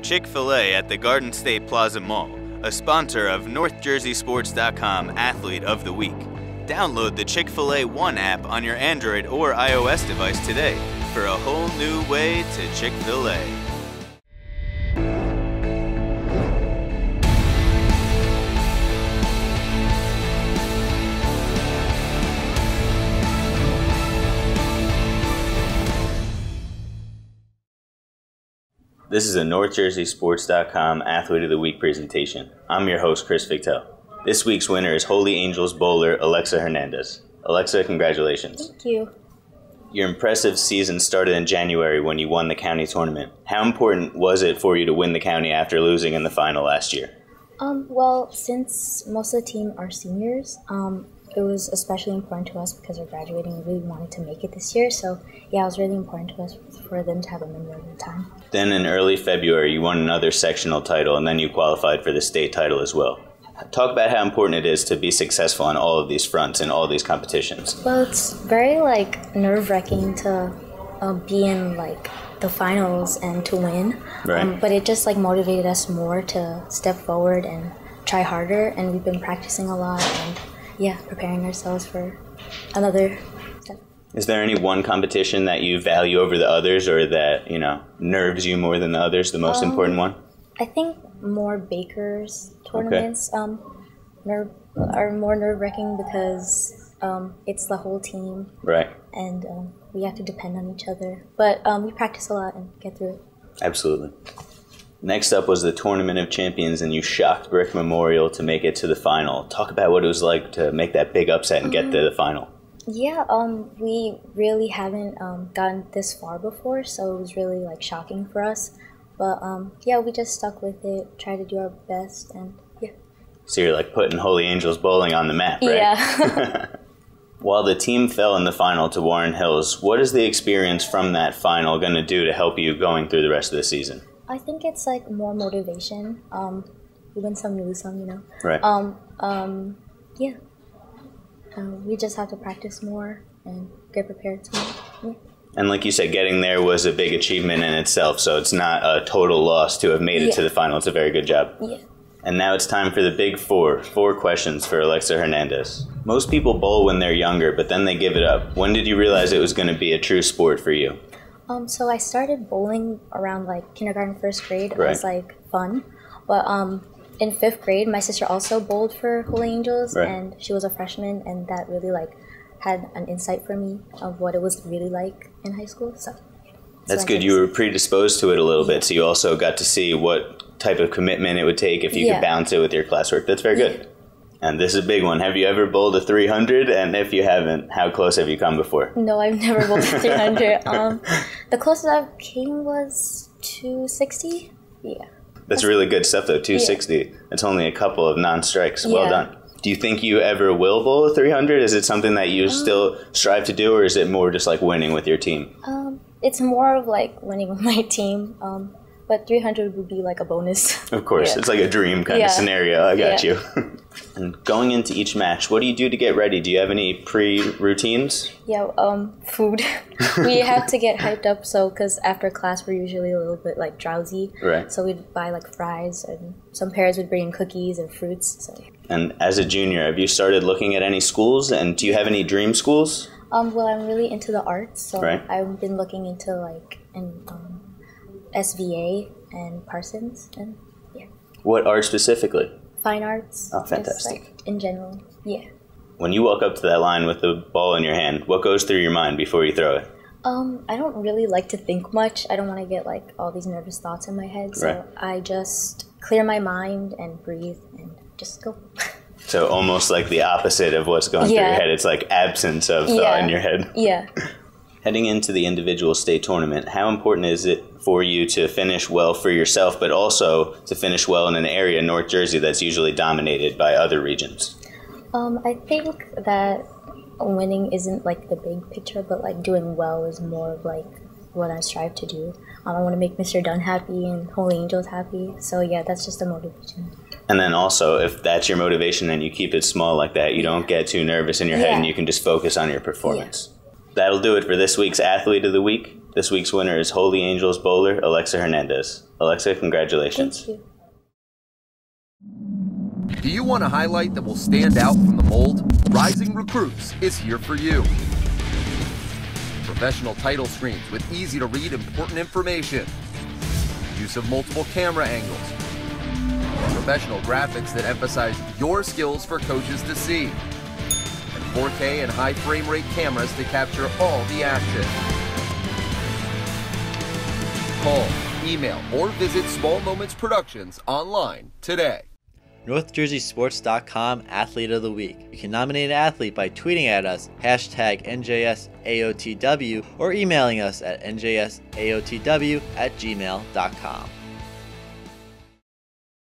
Chick-fil-A at the Garden State Plaza Mall, a sponsor of NorthJerseySports.com Athlete of the Week. Download the Chick-fil-A One app on your Android or iOS device today for a whole new way to Chick-fil-A. This is a NorthJerseySports.com Athlete of the Week presentation. I'm your host, Chris Fictel. This week's winner is Holy Angels bowler Alexa Hernandez. Alexa, congratulations. Thank you. Your impressive season started in January when you won the county tournament. How important was it for you to win the county after losing in the final last year? Well, since most of the team are seniors, it was especially important to us because we're graduating and we really wanted to make it this year. So, yeah, it was really important to us for them to have a memorable time. Then in early February, you won another sectional title, and then you qualified for the state title as well. Talk about how important it is to be successful on all of these fronts and all these competitions. Well, it's very, nerve-wracking to be in, the finals and to win. Right. But it just, motivated us more to step forward and try harder. And we've been practicing a lot and, preparing ourselves for another step. Is there any one competition that you value over the others or that, nerves you more than the others, the most important one? I think more Baker's tournaments are more nerve-wracking because it's the whole team. Right. And we have to depend on each other. But we practice a lot and get through it. Absolutely. Next up was the Tournament of Champions, and you shocked Brick Memorial to make it to the final. Talk about what it was like to make that big upset and get to the final. Yeah, we really haven't gotten this far before, so it was really shocking for us. But we just stuck with it, tried to do our best, and So you're putting Holy Angels bowling on the map, right? Yeah. While the team fell in the final to Warren Hills, what is the experience from that final going to do to help you going through the rest of the season? I think it's more motivation. We win some, you lose some, Right. We just have to practice more and get prepared to win. And like you said, getting there was a big achievement in itself, so it's not a total loss to have made it to the final. It's a very good job. Yeah. And now it's time for the big four. 4 questions for Alexa Hernandez. Most people bowl when they're younger, but then they give it up. When did you realize it was going to be a true sport for you? So I started bowling around kindergarten, 1st grade. Right. It was fun. But in 5th grade, my sister also bowled for Holy Angels, right. and she was a freshman, and that really had an insight for me of what it was really like in high school. So that's good. You were predisposed to it a little bit, so you also got to see what type of commitment it would take if you could balance it with your classwork. That's very good. And this is a big one. Have you ever bowled a 300? And if you haven't, how close have you come before? No, I've never bowled a 300. The closest I've came was 260. Yeah. That's really good stuff, though. 260. Yeah. It's only a couple of non-strikes. Well done. Do you think you ever will bowl a 300? Is it something that you still strive to do, or is it more just winning with your team? It's more of winning with my team. But 300 would be a bonus. Of course. It's a dream kind of scenario. I got you. And going into each match, what do you do to get ready? Do you have any pre-routines? Yeah, food. We have to get hyped up, because after class we're usually a little bit drowsy. Right. So we'd buy fries, and some parents would bring in cookies and fruits. So. And as a junior, have you started looking at any schools? And do you have any dream schools? Well, I'm really into the arts, so right. I've been looking into SVA and Parsons, and What art specifically? Fine arts. Oh, fantastic. Just, in general, yeah. When you walk up to that line with the ball in your hand, what goes through your mind before you throw it? I don't really like to think much. I don't want to get all these nervous thoughts in my head, so right. I just clear my mind and breathe and just go. So almost the opposite of what's going through your head. It's absence of thought in your head. Yeah. Heading into the individual state tournament, how important is it for you to finish well for yourself, but also to finish well in an area, North Jersey, that's usually dominated by other regions? I think that winning isn't the big picture, but doing well is more of what I strive to do. I want to make Mr. Dunn happy and Holy Angels happy. So yeah, that's just a motivation. And then also, if that's your motivation and you keep it small like that, you don't get too nervous in your head and you can just focus on your performance. Yeah. That'll do it for this week's Athlete of the Week. This week's winner is Holy Angels bowler Alexa Hernandez. Alexa, congratulations. Thank you. Do you want a highlight that will stand out from the mold? Rising Recruits is here for you. Professional title screens with easy-to-read important information. Use of multiple camera angles. Professional graphics that emphasize your skills for coaches to see. And 4K and high frame rate cameras to capture all the action. Call, email, or visit Small Moments Productions online today. NorthJerseySports.com Athlete of the Week. You can nominate an athlete by tweeting at us #NJSAOTW or emailing us at njsaotw@gmail.com.